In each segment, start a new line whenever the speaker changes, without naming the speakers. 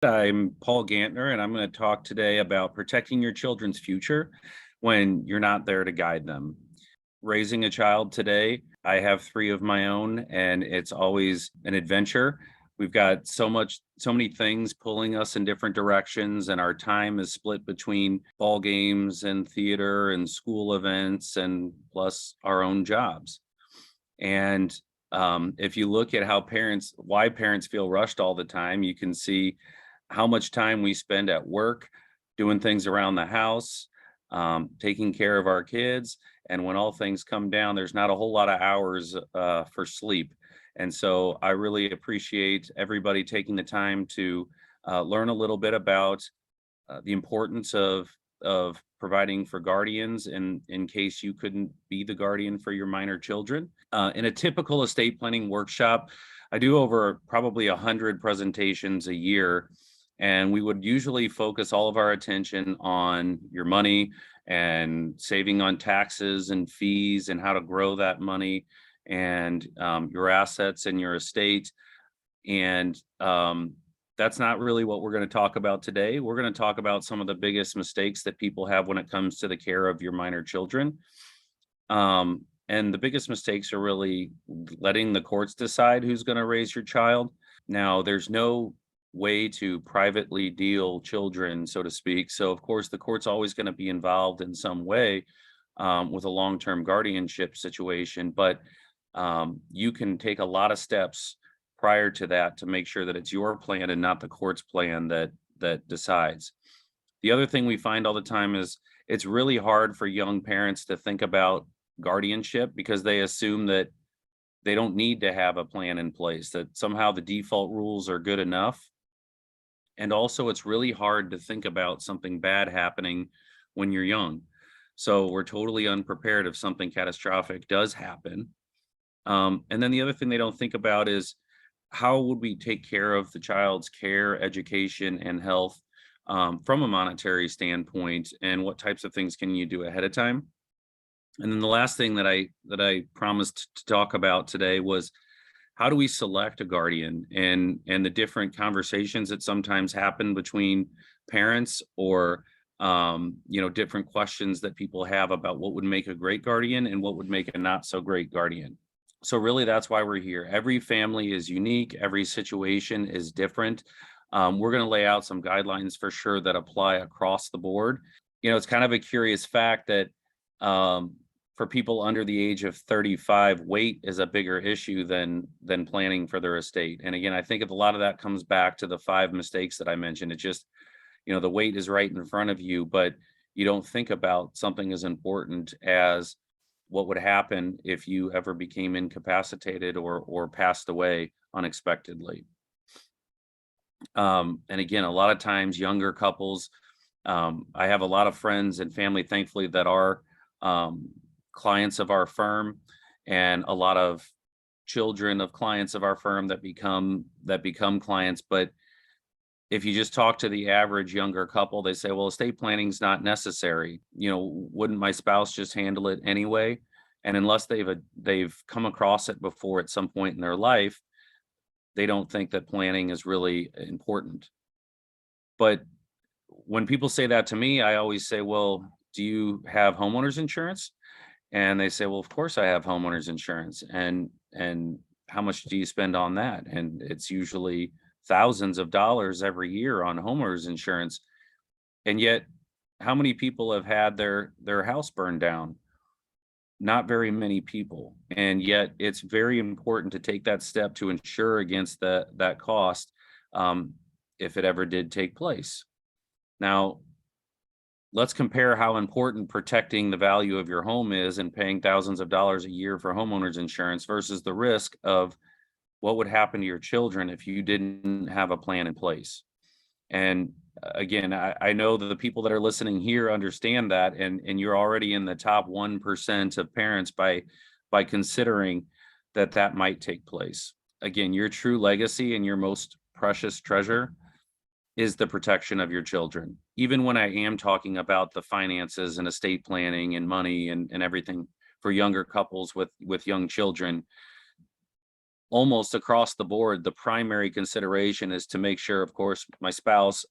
I'm Paul Gantner, and I'm going to talk today about protecting your children's future when you're not there to guide them. Raising a child today, I have three of my own, and it's always an adventure. We've got so many things pulling us in different directions, and our time is split between ball games and theater and school events, and plus our own jobs. And if you look at why parents feel rushed all the time, you can see how much time we spend at work, doing things around the house, taking care of our kids. And when all things come down, there's not a whole lot of hours for sleep. And so I really appreciate everybody taking the time to learn a little bit about the importance of providing for guardians in case you couldn't be the guardian for your minor children. In a typical estate planning workshop, I do over probably 100 presentations a year, and we would usually focus all of our attention on your money and saving on taxes and fees and how to grow that money and your assets and your estate. And that's not really what we're going to talk about today. We're going to talk about some of the biggest mistakes that people have when it comes to the care of your minor children. And the biggest mistakes are really letting the courts decide who's going to raise your child. Now, there's no way to privately deal children, so to speak. So, of course, the court's always going to be involved in some way with a long-term guardianship situation, but you can take a lot of steps prior to that to make sure that it's your plan and not the court's plan that decides. The other thing we find all the time is it's really hard for young parents to think about guardianship because they assume that they don't need to have a plan in place, that somehow the default rules are good enough. And also, it's really hard to think about something bad happening when you're young. So we're totally unprepared if something catastrophic does happen. And then the other thing they don't think about is how would we take care of the child's care, education, and health from a monetary standpoint, and what types of things can you do ahead of time? And then the last thing that I promised to talk about today was how do we select a guardian and the different conversations that sometimes happen between parents or different questions that people have about what would make a great guardian and what would make a not so great guardian. So really, that's why we're here. Every family is unique. Every situation is different. We're going to lay out some guidelines for sure that apply across the board. It's kind of a curious fact that for people under the age of 35, weight is a bigger issue than planning for their estate. And again, I think a lot of that comes back to the 5 mistakes that I mentioned. It's just, the weight is right in front of you, but you don't think about something as important as what would happen if you ever became incapacitated or passed away unexpectedly. And again, a lot of times younger couples, I have a lot of friends and family, thankfully, that are clients of our firm, and a lot of children of clients of our firm that become clients. But if you just talk to the average younger couple, they say, well, estate planning is not necessary. Wouldn't my spouse just handle it anyway? And unless they've come across it before at some point in their life, they don't think that planning is really important. But when people say that to me, I always say, well, do you have homeowners insurance? And they say, well, of course I have homeowners insurance. And how much do you spend on that? And it's usually thousands of dollars every year on homeowners insurance. And yet, how many people have had their house burned down? Not very many people. And yet it's very important to take that step to insure against that cost if it ever did take place. Now, let's compare how important protecting the value of your home is and paying thousands of dollars a year for homeowners insurance versus the risk of what would happen to your children if you didn't have a plan in place. And again, I know that the people that are listening here understand that, and you're already in the top 1% of parents by considering that might take place. Again, your true legacy and your most precious treasure is the protection of your children. Even when I am talking about the finances and estate planning and money and everything for younger couples with young children, almost across the board, the primary consideration is to make sure, of course, my spouse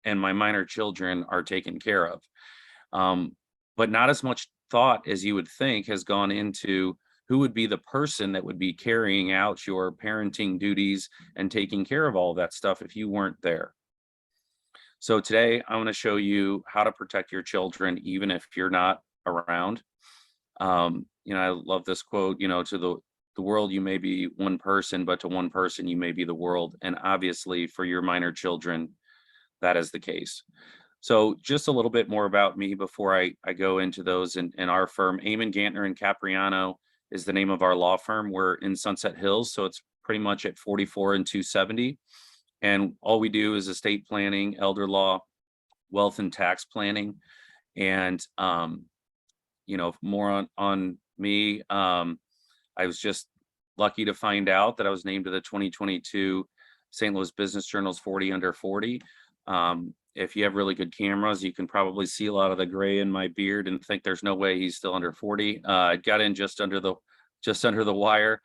and my minor children are taken care of. Um, but not as much thought as you would think has gone into who would be the person that would be carrying out your parenting duties and taking care of all of that stuff if you weren't there. So today I want to show you how to protect your children even if you're not around. I love this quote, to the world you may be one person, but to one person you may be the world. And obviously for your minor children, that is the case. So just a little bit more about me before I go into those in our firm. Eamon Gantner and Capriano is the name of our law firm. We're in Sunset Hills, so it's pretty much at 44 and 270. And all we do is estate planning, elder law, wealth and tax planning. And more on me. I was just lucky to find out that I was named to the 2022 St. Louis Business Journal's 40 Under 40. If you have really good cameras, you can probably see a lot of the gray in my beard and think there's no way he's still under 40. I got in just under the wire.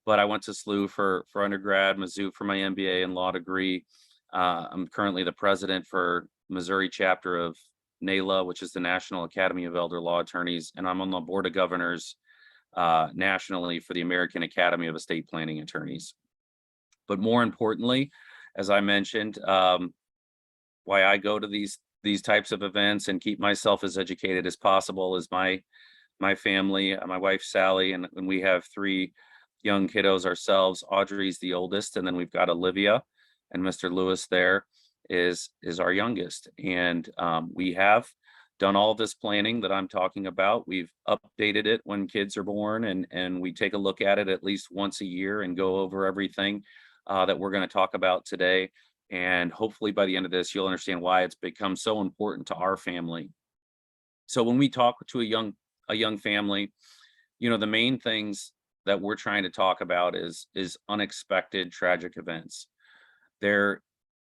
But I went to SLU for undergrad, Mizzou for my MBA and law degree. I'm currently the president for Missouri chapter of NALA, which is the National Academy of Elder Law Attorneys, and I'm on the board of governors nationally for the American Academy of Estate Planning Attorneys. But more importantly, as I mentioned, why I go to these types of events and keep myself as educated as possible is my family, my wife Sally, and we have 3 young kiddos ourselves. Audrey's the oldest, and then we've got Olivia, and Mr. Lewis there is our youngest. And we have done all this planning that I'm talking about. We've updated it when kids are born, and we take a look at it at least once a year and go over everything that we're going to talk about today. And hopefully by the end of this, you'll understand why it's become so important to our family. So when we talk to a young family, the main things that we're trying to talk about is unexpected tragic events. There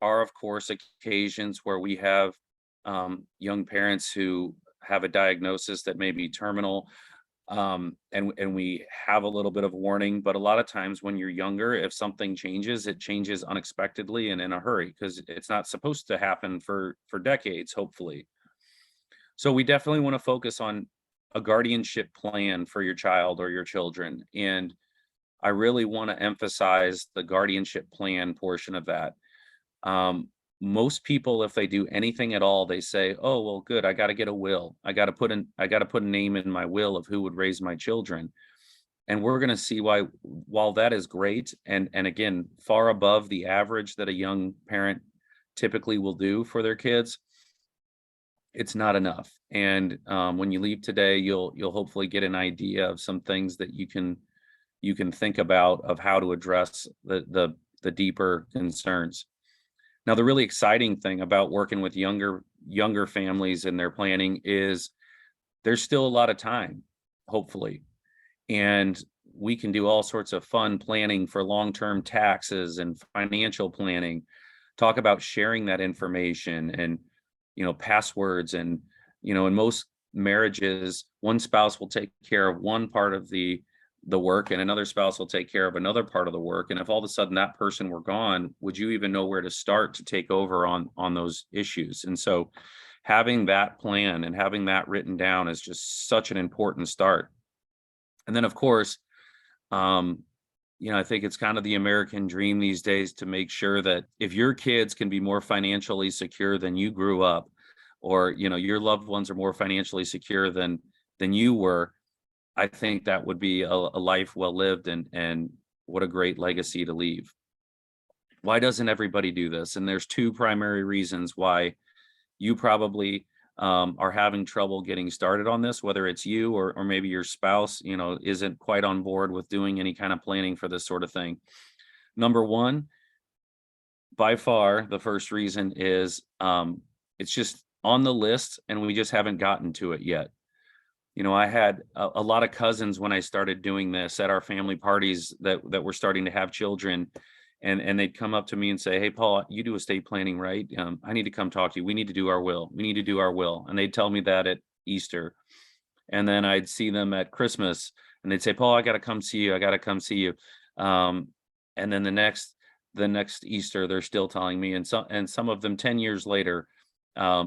are, of course, occasions where we have young parents who have a diagnosis that may be terminal, and we have a little bit of warning. But a lot of times when you're younger, if something changes, it changes unexpectedly and in a hurry because it's not supposed to happen for decades, hopefully. So we definitely want to focus on a guardianship plan for your child or your children. And I really want to emphasize the guardianship plan portion of that. Most people, if they do anything at all, they say, "Oh, well, good. I got to get a will. I got to put a name in my will of who would raise my children." And we're going to see why, while that is great, and again, far above the average that a young parent typically will do for their kids, it's not enough. And when you leave today, you'll hopefully get an idea of some things that you can think about of how to address the deeper concerns. Now, the really exciting thing about working with younger families and their planning is there's still a lot of time, hopefully. And we can do all sorts of fun planning for long-term taxes and financial planning, talk about sharing that information and, passwords. And, in most marriages, one spouse will take care of one part of the work and another spouse will take care of another part of the work. And if all of a sudden that person were gone, would you even know where to start to take over on those issues? And so having that plan and having that written down is just such an important start. And then of course, I think it's kind of the American dream these days to make sure that if your kids can be more financially secure than you grew up, or, your loved ones are more financially secure than you were, I think that would be a life well lived, and what a great legacy to leave. Why doesn't everybody do this? And there's 2 primary reasons why you probably are having trouble getting started on this, whether it's you or maybe your spouse, isn't quite on board with doing any kind of planning for this sort of thing. Number 1, by far, the first reason is it's just on the list and we just haven't gotten to it yet. I had a lot of cousins when I started doing this at our family parties that were starting to have children, and they'd come up to me and say, "Hey, Paul, you do estate planning, right? I need to come talk to you. We need to do our will. We need to do our will." And they'd tell me that at Easter. And then I'd see them at Christmas and they'd say, Paul, I got to come see you. I got to come see you. Um, and then the next Easter, they're still telling me, and some of them 10 years later,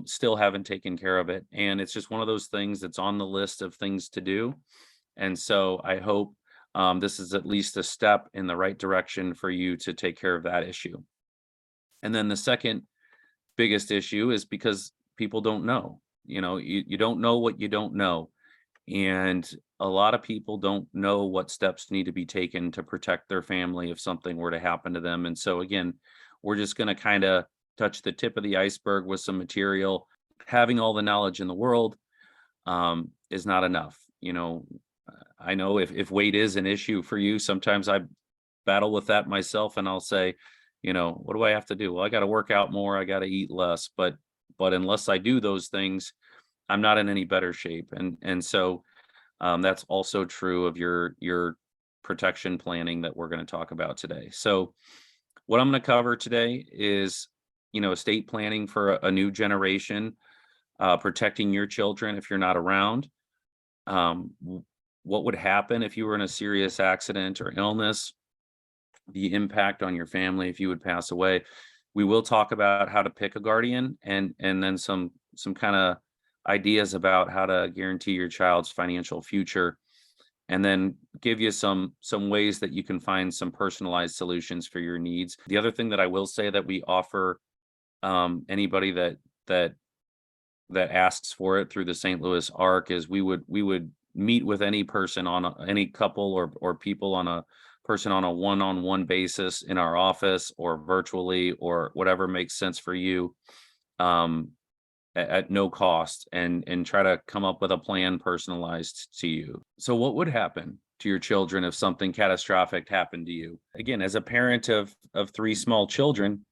still haven't taken care of it. And it's just one of those things that's on the list of things to do. And so I hope this is at least a step in the right direction for you to take care of that issue. And then the second biggest issue is because people don't know. You don't know what you don't know. And a lot of people don't know what steps need to be taken to protect their family if something were to happen to them. And so, again, we're just going to kind of touch the tip of the iceberg with some material. Having all the knowledge in the world is not enough. I know if weight is an issue for you, sometimes I battle with that myself, and I'll say, what do I have to do? Well, I got to work out more, I got to eat less, but unless I do those things, I'm not in any better shape. And so that's also true of your protection planning that we're going to talk about today. So what I'm going to cover today is, estate planning for a new generation, protecting your children if you're not around. What would happen if you were in a serious accident or illness, the impact on your family if you would pass away. We will talk about how to pick a guardian, and then some kind of ideas about how to guarantee your child's financial future, and then give you some ways that you can find some personalized solutions for your needs. The other thing that I will say that we offer anybody that asks for it through the St. Louis Arc is we would meet with any person any couple or people on a person on a one-on-one basis in our office or virtually or whatever makes sense for you, um, at no cost, and try to come up with a plan personalized to you. So what would happen to your children if something catastrophic happened to you? Again, as a parent of three small children,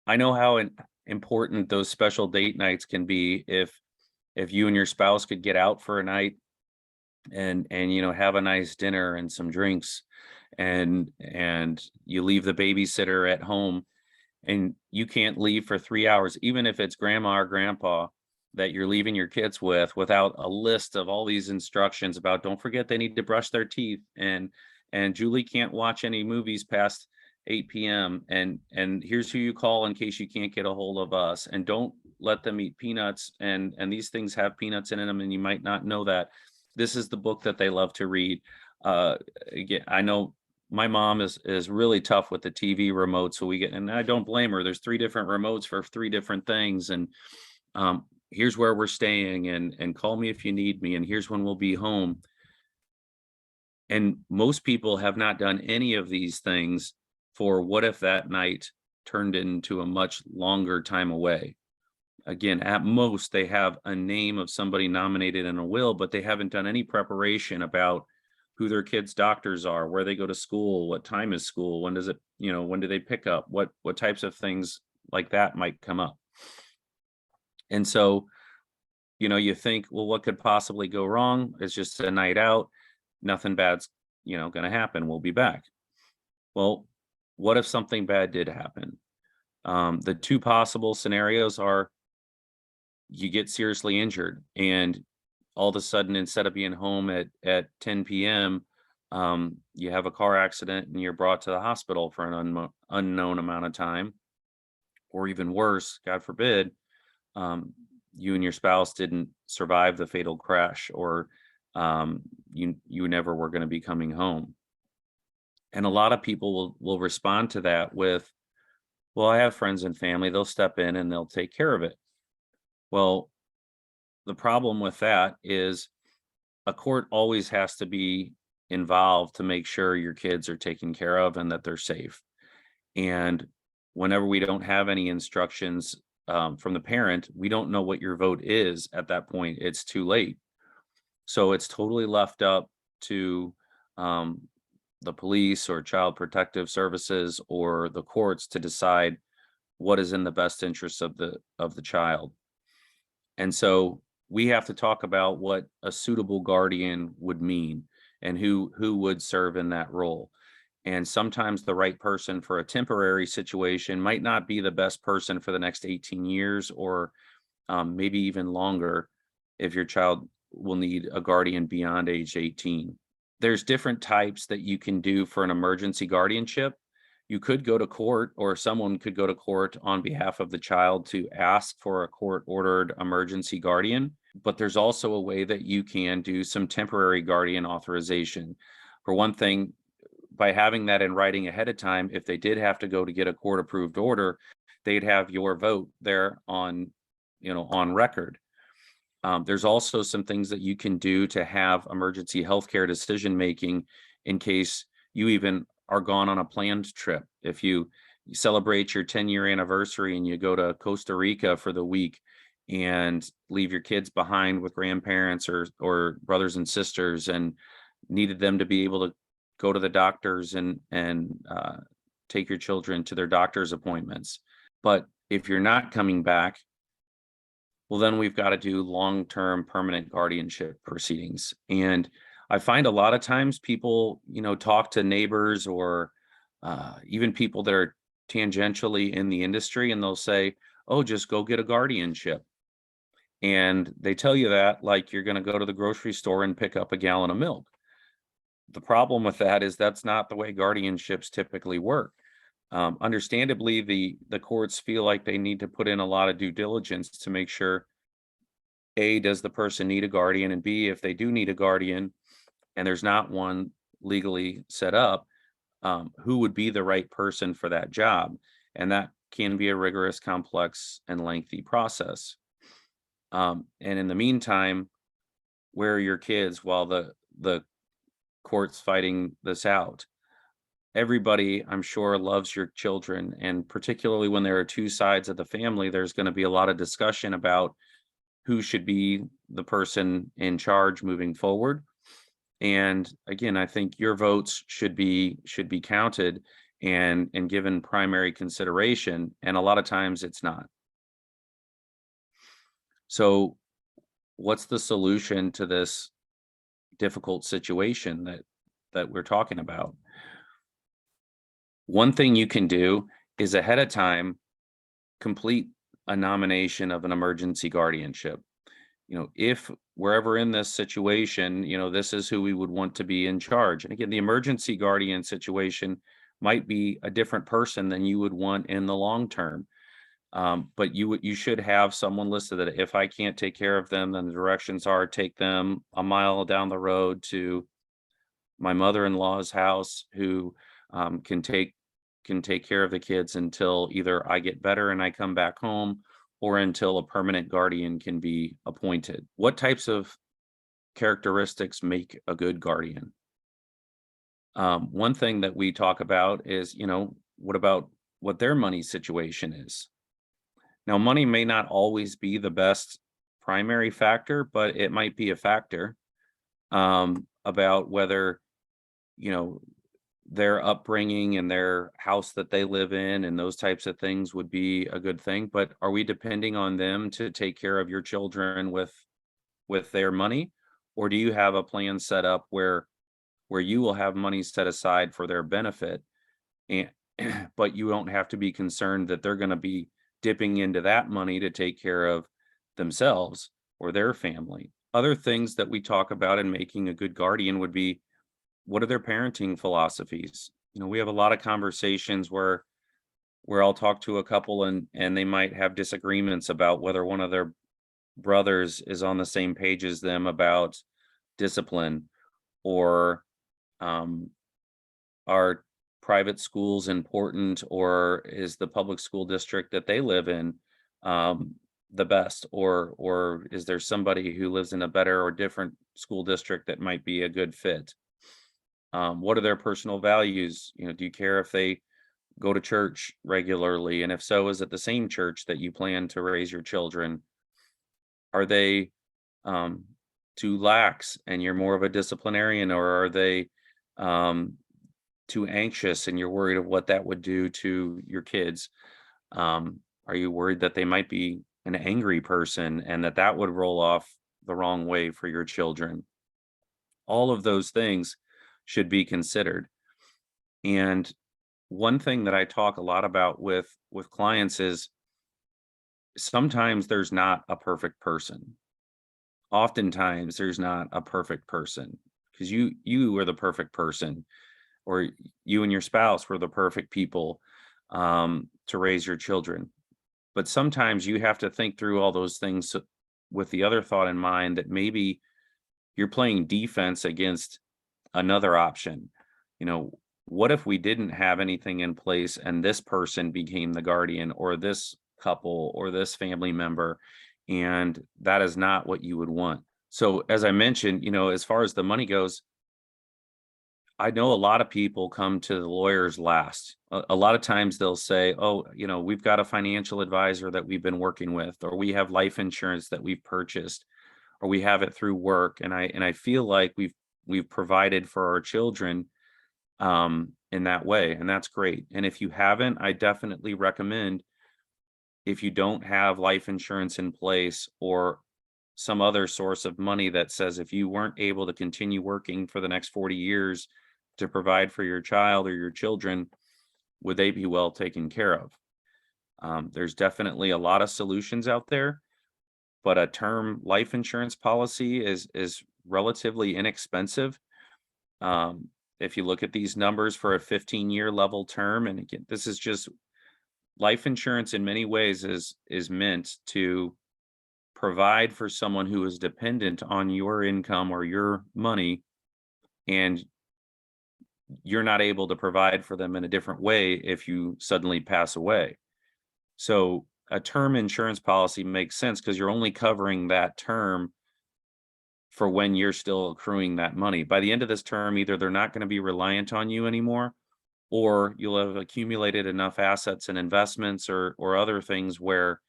I know how important those special date nights can be if you and your spouse could get out for a night and have a nice dinner and some drinks, and you leave the babysitter at home, and you can't leave for 3 hours, even if it's grandma or grandpa that you're leaving your kids with, without a list of all these instructions about, don't forget they need to brush their teeth, and Julie can't watch any movies past 8 p.m. and here's who you call in case you can't get a hold of us, and don't let them eat peanuts, and these things have peanuts in them and you might not know that. This is the book that they love to read. Again, I know my mom is really tough with the TV remote, so and I don't blame her. There's 3 different remotes for 3 different things, and here's where we're staying, and call me if you need me, and here's when we'll be home. And most people have not done any of these things for what if that night turned into a much longer time away. Again, at most they have a name of somebody nominated in a will, but they haven't done any preparation about who their kids' doctors are, where they go to school, what time is school, when does it, when do they pick up, what types of things like that might come up. And so, you think, well, what could possibly go wrong? It's just a night out. Nothing bad's, going to happen. We'll be back. Well, what if something bad did happen? The 2 possible scenarios are you get seriously injured, and all of a sudden, instead of being home at 10 p.m., you have a car accident and you're brought to the hospital for an unknown amount of time. Or even worse, God forbid, you and your spouse didn't survive the fatal crash, or you never were going to be coming home. And a lot of people will respond to that with, well, I have friends and family, they'll step in and they'll take care of it. Well, the problem with that is a court always has to be involved to make sure your kids are taken care of and that they're safe. And whenever we don't have any instructions from the parent, we don't know what your vote is at that point. It's too late. So it's totally left up to the police or child protective services or the courts to decide what is in the best interest of the child. And so we have to talk about what a suitable guardian would mean and who would serve in that role. And sometimes the right person for a temporary situation might not be the best person for the next 18 years, or maybe even longer if your child will need a guardian beyond age 18. There's different types that you can do for an emergency guardianship. You could go to court, or someone could go to court on behalf of the child to ask for a court-ordered emergency guardian. But there's also a way that you can do some temporary guardian authorization. For one thing, by having that in writing ahead of time, if they did have to go to get a court-approved order, they'd have your vote there on, on record. There's also some things that you can do to have emergency healthcare decision making in case you even are gone on a planned trip. If you celebrate your 10-year anniversary and you go to Costa Rica for the week and leave your kids behind with grandparents or brothers and sisters, and needed them to be able to go to the doctors and take your children to their doctor's appointments. But if you're not coming back, well, then we've got to do long-term permanent guardianship proceedings. And I find a lot of times people, talk to neighbors or even people that are tangentially in the industry, and they'll say, oh, just go get a guardianship. And they tell you that like you're going to go to the grocery store and pick up a gallon of milk. The problem with that is that's not the way guardianships typically work. Understandably, the courts feel like they need to put in a lot of due diligence to make sure, A, does the person need a guardian, and B, if they do need a guardian and there's not one legally set up, who would be the right person for that job? And that can be a rigorous, complex, and lengthy process. And in the meantime, where are your kids while the court's fighting this out? Everybody, I'm sure, loves your children, and particularly when there are two sides of the family, there's going to be a lot of discussion about who should be the person in charge moving forward. And again, I think your votes should be counted and given primary consideration, and a lot of times it's not. So what's the solution to this difficult situation that we're talking about? One thing you can do is ahead of time complete a nomination of an emergency guardianship. If we're ever in this situation, this is who we would want to be in charge. And again, the emergency guardian situation might be a different person than you would want in the long term. But you should have someone listed that if I can't take care of them, then the directions are take them a mile down the road to my mother-in-law's house, who can take care of the kids until either I get better and I come back home, or until a permanent guardian can be appointed. What types of characteristics make a good guardian? One thing that we talk about is, what about what their money situation is? Now, money may not always be the best primary factor, but it might be a factor about whether, their upbringing and their house that they live in and those types of things would be a good thing. But are we depending on them to take care of your children with their money? Or do you have a plan set up where you will have money set aside for their benefit, and but you don't have to be concerned that they're going to be dipping into that money to take care of themselves or their family? Other things that we talk about in making a good guardian would be, what are their parenting philosophies? We have a lot of conversations where I'll talk to a couple and they might have disagreements about whether one of their brothers is on the same page as them about discipline, or are private schools important, or is the public school district that they live in the best, or is there somebody who lives in a better or different school district that might be a good fit? What are their personal values? Do you care if they go to church regularly? And if so, is it the same church that you plan to raise your children? Are they too lax and you're more of a disciplinarian, or are they too anxious and you're worried of what that would do to your kids? Are you worried that they might be an angry person and that would roll off the wrong way for your children? All of those things should be considered. And one thing that I talk a lot about with clients is, sometimes there's not a perfect person. Oftentimes there's not a perfect person. because you are the perfect person, or you and your spouse were the perfect people to raise your children. But sometimes you have to think through all those things with the other thought in mind that maybe you're playing defense against another option. You know, what if we didn't have anything in place and this person became the guardian, or this couple or this family member, and that is not what you would want. So as I mentioned, as far as the money goes, I know a lot of people come to the lawyers last. A lot of times they'll say, "Oh, we've got a financial advisor that we've been working with, or we have life insurance that we've purchased, or we have it through work." And I feel like we've provided for our children in that way, and that's great. And if you haven't, I definitely recommend, if you don't have life insurance in place or some other source of money that says if you weren't able to continue working for the next 40 years to provide for your child or your children, would they be well taken care of? There's definitely a lot of solutions out there, but a term life insurance policy is relatively inexpensive. Um, if you look at these numbers for a 15-year level term, and again, this is just life insurance in many ways is meant to provide for someone who is dependent on your income or your money, and you're not able to provide for them in a different way if you suddenly pass away. So a term insurance policy makes sense because you're only covering that term for when you're still accruing that money. By the end of this term, either they're not going to be reliant on you anymore, or you'll have accumulated enough assets and investments or other things where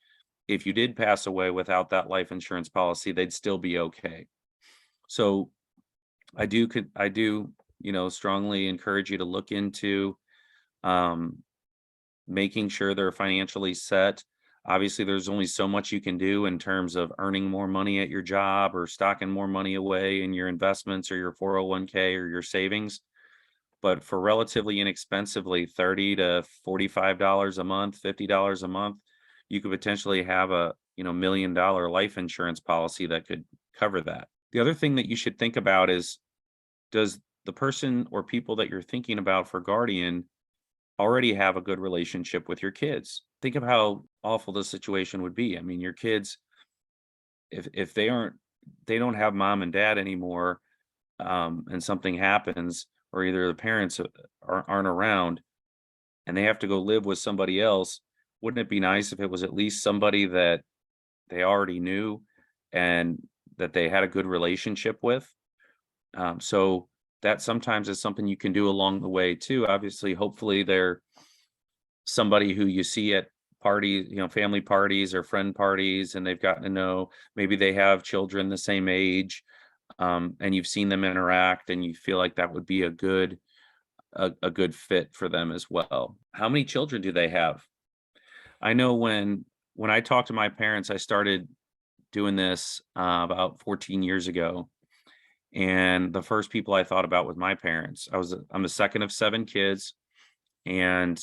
if you did pass away without that life insurance policy, they'd still be okay. So I do strongly encourage you to look into um, making sure they're financially set. Obviously, there's only so much you can do in terms of earning more money at your job or stocking more money away in your investments or your 401k or your savings. But for relatively inexpensively, 30 to $45 a month, $50 a month, you could potentially have a $1 million life insurance policy that could cover that. The other thing that you should think about is, does the person or people that you're thinking about for guardian already have a good relationship with your kids? Think of how awful the situation would be. I mean, your kids, if they don't have mom and dad anymore, and something happens, or either the parents aren't around, and they have to go live with somebody else, wouldn't it be nice if it was at least somebody that they already knew and that they had a good relationship with? So that sometimes is something you can do along the way too. Obviously, hopefully they're somebody who you see at parties, family parties or friend parties, and they've gotten to know, maybe they have children the same age, and you've seen them interact and you feel like that would be a good fit for them as well. How many children do they have? I know when I talked to my parents, I started doing this about 14 years ago. And the first people I thought about was my parents. I'm the second of 7 kids. And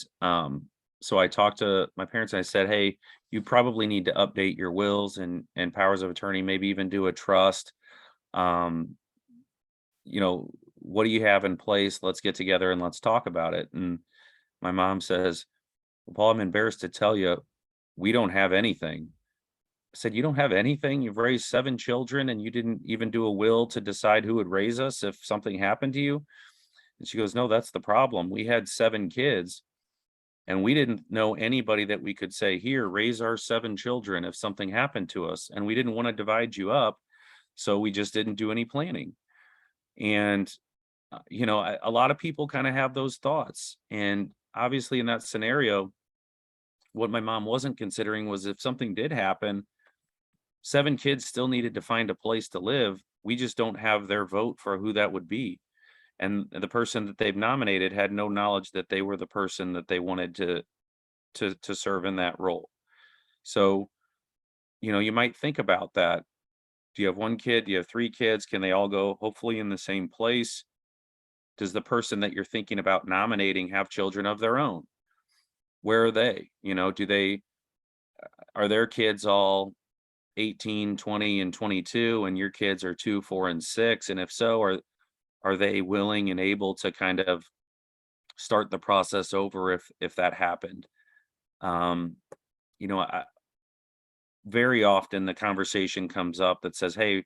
so I talked to my parents and I said, "Hey, you probably need to update your wills and powers of attorney, maybe even do a trust. Um, what do you have in place? Let's get together and let's talk about it." And my mom says, "Well, Paul, I'm embarrassed to tell you, we don't have anything." I said, "You don't have anything? You've raised 7 children and you didn't even do a will to decide who would raise us if something happened to you?" And she goes, "No, that's the problem. We had 7 kids and we didn't know anybody that we could say, 'Here, raise our 7 children if something happened to us.' And we didn't want to divide you up, so we just didn't do any planning." And a lot of people kind of have those thoughts. And obviously in that scenario, what my mom wasn't considering was, if something did happen, 7 kids still needed to find a place to live. We just don't have their vote for who that would be. And the person that they've nominated had no knowledge that they were the person that they wanted to serve in that role. So, you might think about that. Do you have 1 kid? Do you have 3 kids? Can they all go hopefully in the same place? Does the person that you're thinking about nominating have children of their own? Where are they? Do they are their kids all 18, 20, and 22, and your kids are 2, 4, and 6? And if so, are they willing and able to kind of start the process over if that happened? Um, you know, very often the conversation comes up that says, "Hey,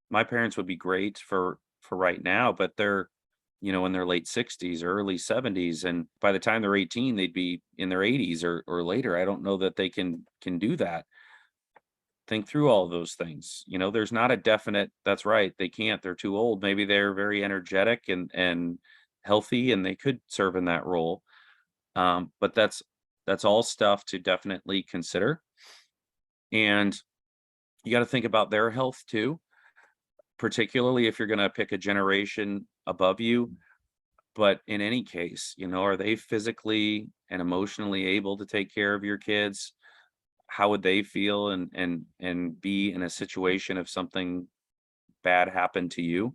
my parents would be great for right now, but they're, in their late 60s or early 70s, and by the time they're 18, they'd be in their 80s or later. I don't know that they can do that." Think through all of those things. There's not a definite, that's right, they can't, they're too old. Maybe they're very energetic and healthy and they could serve in that role. But that's all stuff to definitely consider. And you got to think about their health too, particularly if you're going to pick a generation above you. But in any case, are they physically and emotionally able to take care of your kids? How would they feel and be in a situation if something bad happened to you?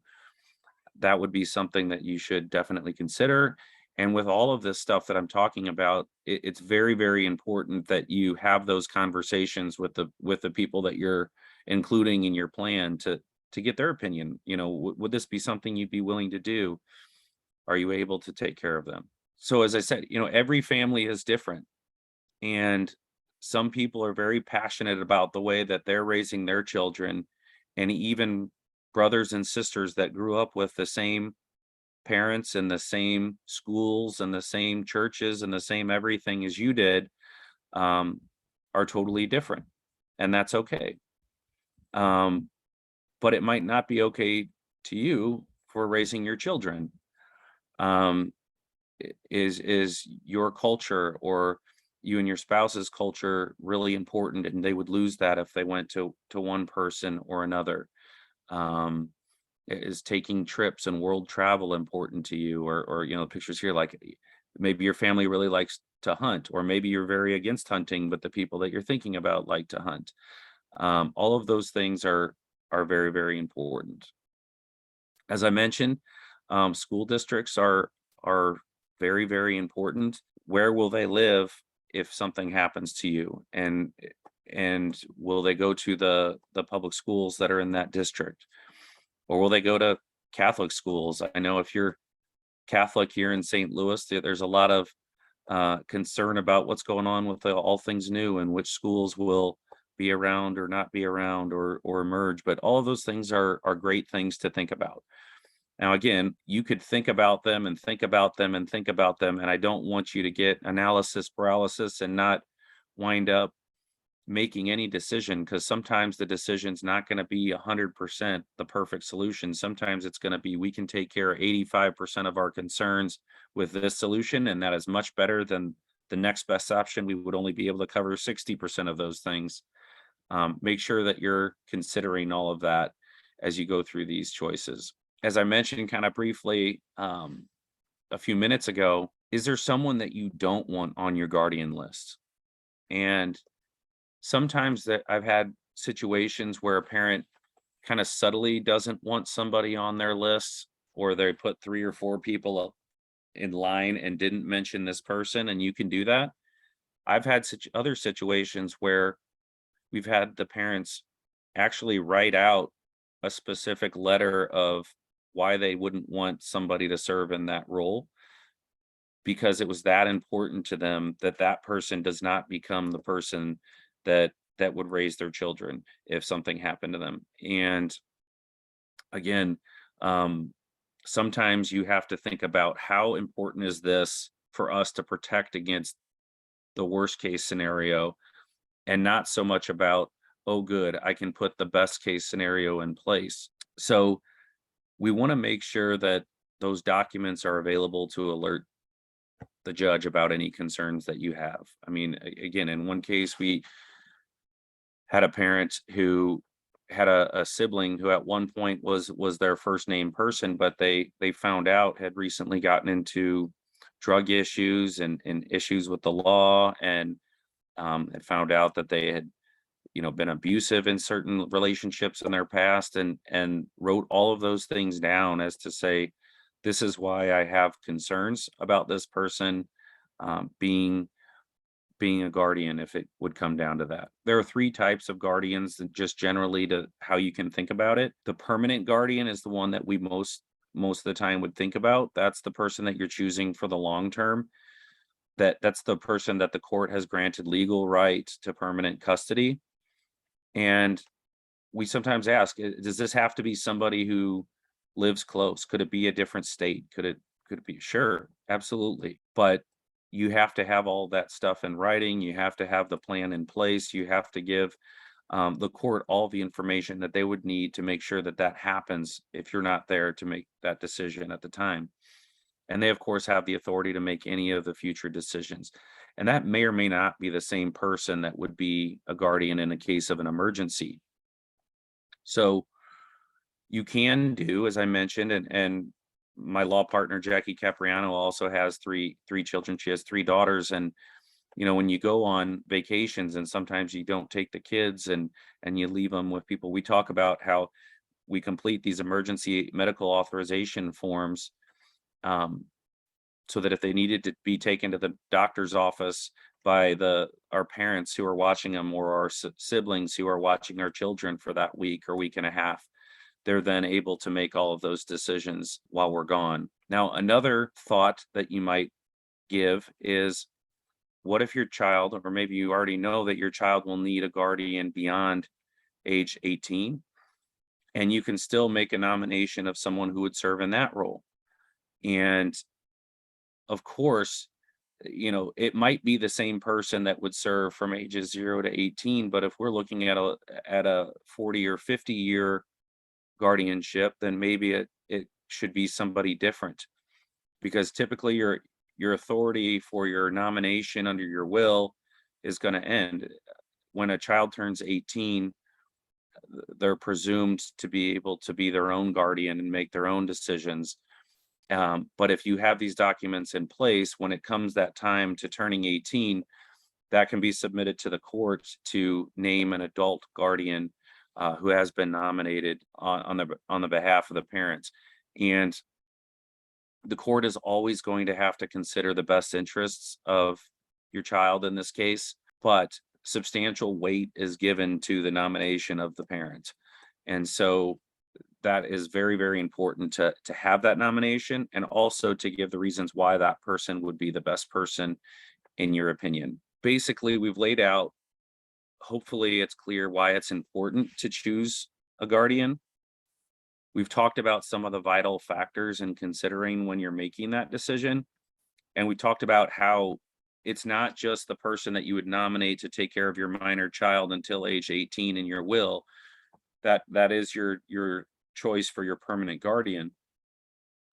That would be something that you should definitely consider. And with all of this stuff that I'm talking about, it's very, very important that you have those conversations with the people that you're including in your plan to get their opinion. Would this be something you'd be willing to do? Are you able to take care of them? So as I said, every family is different. And some people are very passionate about the way that they're raising their children, and even brothers and sisters that grew up with the same parents and the same schools and the same churches and the same everything as you did, um, are totally different, and that's okay. Um, but it might not be okay to you for raising your children. Um, is your culture or you and your spouse's culture really important, and they would lose that if they went to one person or another? um is taking trips and world travel important to you, or pictures here, like, maybe your family really likes to hunt, or maybe you're very against hunting but the people that you're thinking about like to hunt. All of those things are very, very important. As I mentioned, school districts are very, very important. Where will they live if something happens to you? And will they go to the public schools that are in that district? Or will they go to Catholic schools? I know if you're Catholic here in St. Louis, there's a lot of concern about what's going on with the All Things New and which schools will be around or not be around or emerge. But all of those things are great things to think about. Now, again, you could think about them and think about them and think about them, and I don't want you to get analysis paralysis and not wind up making any decision, because sometimes the decision's not going to be 100% the perfect solution. Sometimes it's going to be, we can take care of 85% of our concerns with this solution, and that is much better than the next best option. We would only be able to cover 60% of those things. Make sure that you're considering all of that as you go through these choices. As I mentioned kind of briefly a few minutes ago, is there someone that you don't want on your guardian list? And sometimes that I've had situations where a parent kind of subtly doesn't want somebody on their list, or they put 3 or 4 people in line and didn't mention this person, and you can do that. I've had such other situations where we've had the parents actually write out a specific letter of why they wouldn't want somebody to serve in that role, because it was that important to them that that person does not become the person that would raise their children if something happened to them. And again, um, sometimes you have to think about, how important is this for us to protect against the worst case scenario, and not so much about, oh good, I can put the best case scenario in place. So we want to make sure that those documents are available to alert the judge about any concerns that you have. I mean, again, in one case, we had a parent who had a sibling who at one point was their first name person, but they found out had recently gotten into drug issues and issues with the law, and had found out that they had been abusive in certain relationships in their past, and wrote all of those things down as to say, this is why I have concerns about this person being a guardian if it would come down to that. There are 3 types of guardians, and just generally to how you can think about it. The permanent guardian is the one that we most most of the time would think about. That's the person that you're choosing for the long term. That's the person that the court has granted legal right to permanent custody. And we sometimes ask, does this have to be somebody who lives close? Could it be a different state? Could it be? Sure, absolutely. But you have to have all that stuff in writing. You have to have the plan in place. You have to give the court all the information that they would need to make sure that that happens if you're not there to make that decision at the time. And they, of course, have the authority to make any of the future decisions. And that may or may not be the same person that would be a guardian in a case of an emergency. So you can do, as I mentioned, and my law partner Jackie Capriano also has three children. She has three daughters, and when you go on vacations and sometimes you don't take the kids and you leave them with people, we talk about how we complete these emergency medical authorization forms, um, so that if they needed to be taken to the doctor's office by our parents who are watching them, or our siblings who are watching our children for that week or week and a half, they're then able to make all of those decisions while we're gone. Now, another thought that you might give is, what if your child, or maybe you already know that your child will need a guardian beyond age 18, and you can still make a nomination of someone who would serve in that role. And of course, it might be the same person that would serve from ages 0 to 18, but if we're looking at a 40 or 50-year guardianship, then maybe it should be somebody different, because typically your authority for your nomination under your will is going to end when a child turns 18. They're presumed to be able to be their own guardian and make their own decisions. But if you have these documents in place, when it comes that time to turning 18, that can be submitted to the court to name an adult guardian who has been nominated on the behalf of the parents. And the court is always going to have to consider the best interests of your child in this case, but substantial weight is given to the nomination of the parent. And so that is very, very important to have that nomination, and also to give the reasons why that person would be the best person in your opinion. Basically, we've laid out, hopefully it's clear why it's important to choose a guardian. We've talked about some of the vital factors in considering when you're making that decision. And we talked about how it's not just the person that you would nominate to take care of your minor child until age 18 in your will. That is your choice for your permanent guardian.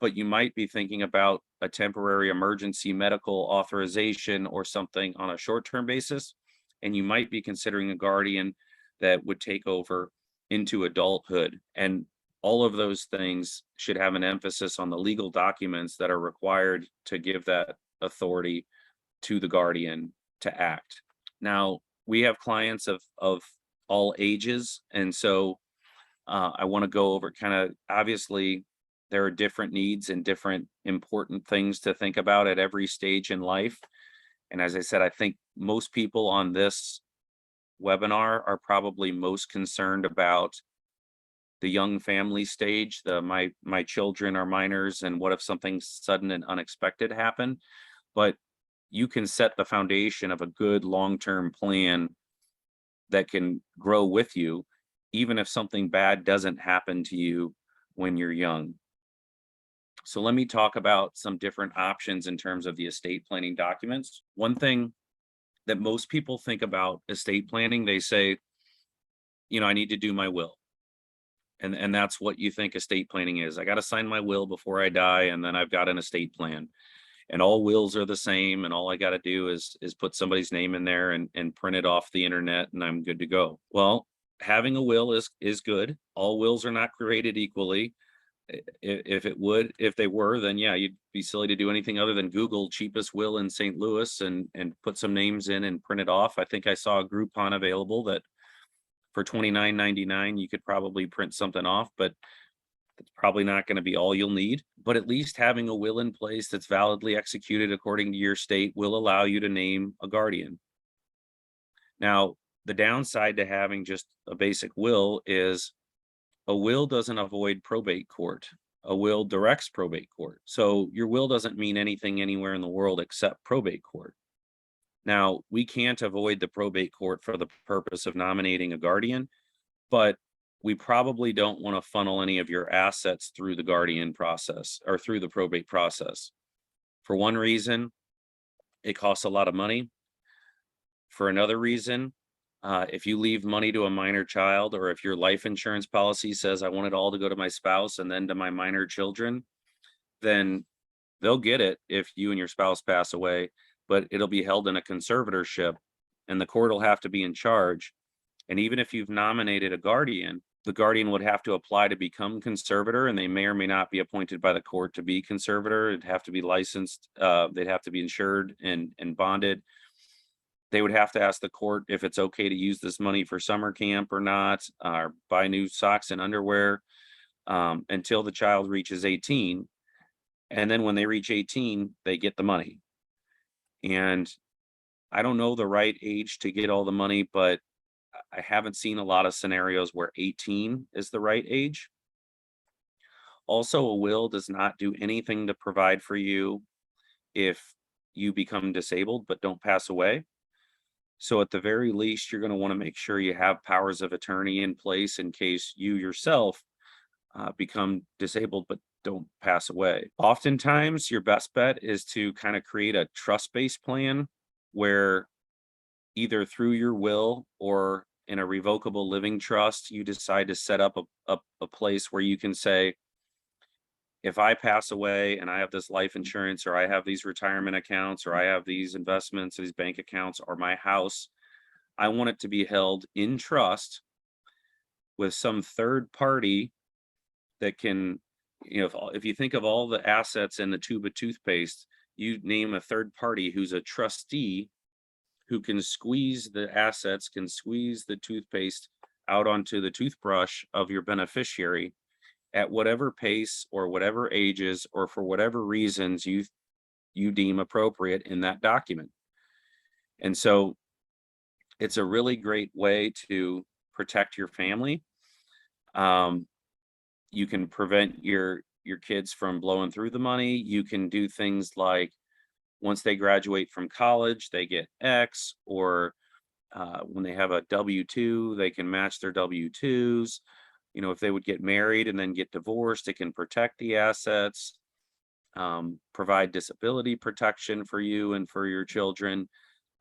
But you might be thinking about a temporary emergency medical authorization or something on a short-term basis. And you might be considering a guardian that would take over into adulthood. And all of those things should have an emphasis on the legal documents that are required to give that authority to the guardian to act. Now, we have clients of all ages, and so I want to go over, kind of, obviously there are different needs and different important things to think about at every stage in life. And as I said, I think most people on this webinar are probably most concerned about the young family stage, my children are minors, and what if something sudden and unexpected happened. But you can set the foundation of a good long-term plan that can grow with you, even if something bad doesn't happen to you when you're young. So let me talk about some different options in terms of the estate planning documents. One thing that most people think about estate planning, they say, I need to do my will. And that's what you think estate planning is. I got to sign my will before I die, and then I've got an estate plan. And all wills are the same, and all I got to do is put somebody's name in there and print it off the internet, and I'm good to go. Well, having a will is good. All wills are not created equally. If they were, then yeah, you'd be silly to do anything other than Google cheapest will in St. Louis and put some names in and print it off. I think I saw a Groupon available that for $29.99 you could probably print something off, but it's probably not going to be all you'll need. But at least having a will in place that's validly executed according to your state will allow you to name a guardian. Now, the downside to having just a basic will is a will doesn't avoid probate court. a will directs probate court. So your will doesn't mean anything anywhere in the world except probate court. Now, we can't avoid the probate court for the purpose of nominating a guardian, but we probably don't want to funnel any of your assets through the guardian process or through the probate process. For one reason, it costs a lot of money. For another reason, if you leave money to a minor child, or if your life insurance policy says I want it all to go to my spouse and then to my minor children, then they'll get it if you and your spouse pass away, but it'll be held in a conservatorship and the court will have to be in charge. And even if you've nominated a guardian, the guardian would have to apply to become conservator, and they may or may not be appointed by the court to be conservator. It'd have to be licensed. They'd have to be insured and bonded. They would have to ask the court if it's okay to use this money for summer camp or not, or buy new socks and underwear, until the child reaches 18. And then when they reach 18, they get the money. And I don't know the right age to get all the money, but I haven't seen a lot of scenarios where 18 is the right age. Also, a will does not do anything to provide for you if you become disabled but don't pass away. So at the very least, you're going to want to make sure you have powers of attorney in place in case you yourself become disabled but don't pass away. Oftentimes, your best bet is to kind of create a trust-based plan where either through your will or in a revocable living trust, you decide to set up a place where you can say, if I pass away and I have this life insurance, or I have these retirement accounts, or I have these investments, these bank accounts, or my house, I want it to be held in trust with some third party that can, if you think of all the assets in the tube of toothpaste, you name a third party who's a trustee who can squeeze the assets, can squeeze the toothpaste out onto the toothbrush of your beneficiary at whatever pace or whatever ages or for whatever reasons you deem appropriate in that document. And so it's a really great way to protect your family. You can prevent your kids from blowing through the money. You can do things like, once they graduate from college, they get X, or when they have a W-2, they can match their W-2s. If they would get married and then get divorced, it can protect the assets, provide disability protection for you and for your children,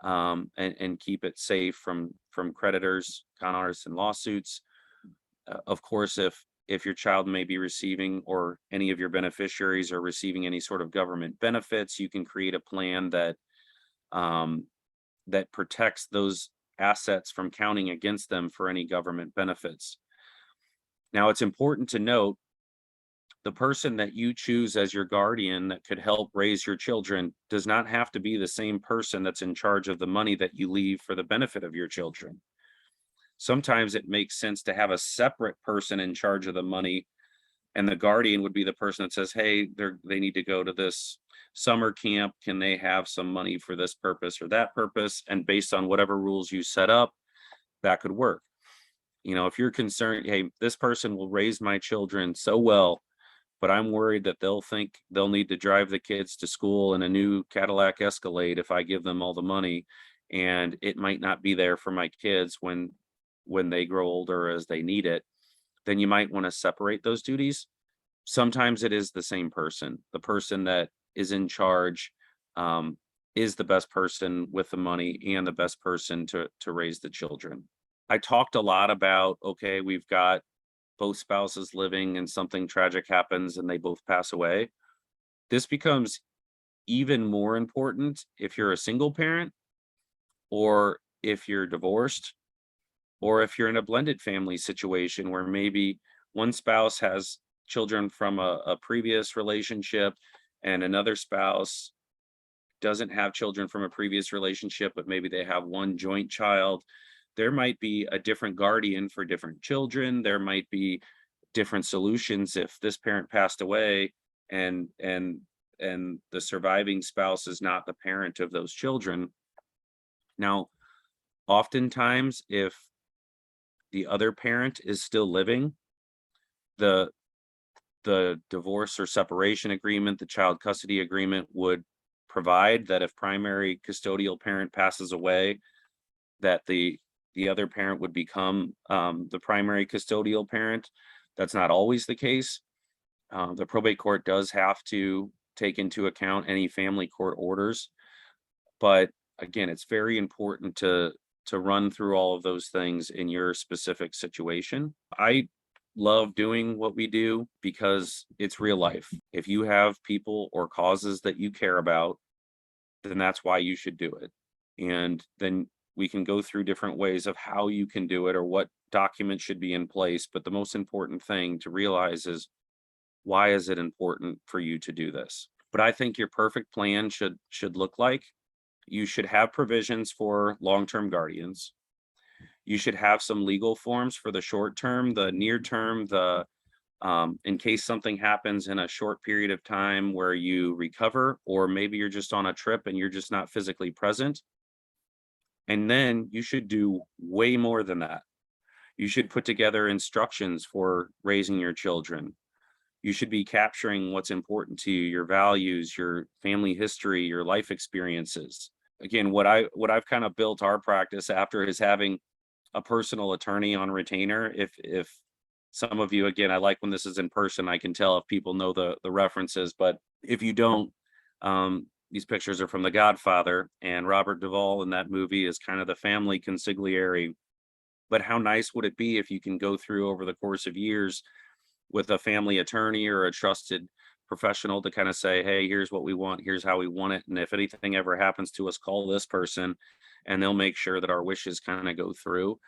and keep it safe from creditors, con artists, and lawsuits. Of course, if your child may be receiving, or any of your beneficiaries are receiving, any sort of government benefits, you can create a plan that that protects those assets from counting against them for any government benefits. Now, it's important to note, the person that you choose as your guardian that could help raise your children does not have to be the same person that's in charge of the money that you leave for the benefit of your children. Sometimes it makes sense to have a separate person in charge of the money, and the guardian would be the person that says, hey, they need to go to this summer camp. Can they have some money for this purpose or that purpose? And based on whatever rules you set up, that could work. If you're concerned, hey, this person will raise my children so well, but I'm worried that they'll think they'll need to drive the kids to school in a new Cadillac Escalade if I give them all the money, and it might not be there for my kids when they grow older as they need it, then you might want to separate those duties. Sometimes it is the same person. The person that is in charge is the best person with the money and the best person to raise the children. I talked a lot about, okay, we've got both spouses living and something tragic happens and they both pass away. This becomes even more important if you're a single parent, or if you're divorced, or if you're in a blended family situation where maybe one spouse has children from a previous relationship and another spouse doesn't have children from a previous relationship, but maybe they have one joint child. There might be a different guardian for different children. There might be different solutions if this parent passed away and the surviving spouse is not the parent of those children. Now, oftentimes, if the other parent is still living, the the divorce or separation agreement, the child custody agreement would provide that if primary custodial parent passes away, that the other parent would become the primary custodial parent. That's not always the case. The probate court does have to take into account any family court orders, but again, it's very important to run through all of those things in your specific situation. I love doing what we do because it's real life. If you have people or causes that you care about, then that's why you should do it. And then we can go through different ways of how you can do it or what documents should be in place. But the most important thing to realize is, why is it important for you to do this? But I think your perfect plan should look like, you should have provisions for long-term guardians. You should have some legal forms for the short term, the near term, the in case something happens in a short period of time where you recover, or maybe you're just on a trip and you're just not physically present. And then you should do way more than that. You should put together instructions for raising your children. You should be capturing what's important to you, your values, your family history, your life experiences. Again, what I've kind of built our practice after is having a personal attorney on retainer. If some of you, again, I like when this is in person, I can tell if people know the references, but if you don't, these pictures are from The Godfather, and Robert Duvall in that movie is kind of the family consigliere. But how nice would it be if you can go through over the course of years with a family attorney or a trusted professional to kind of say, hey, here's what we want, here's how we want it. And if anything ever happens to us, call this person and they'll make sure that our wishes kind of go through.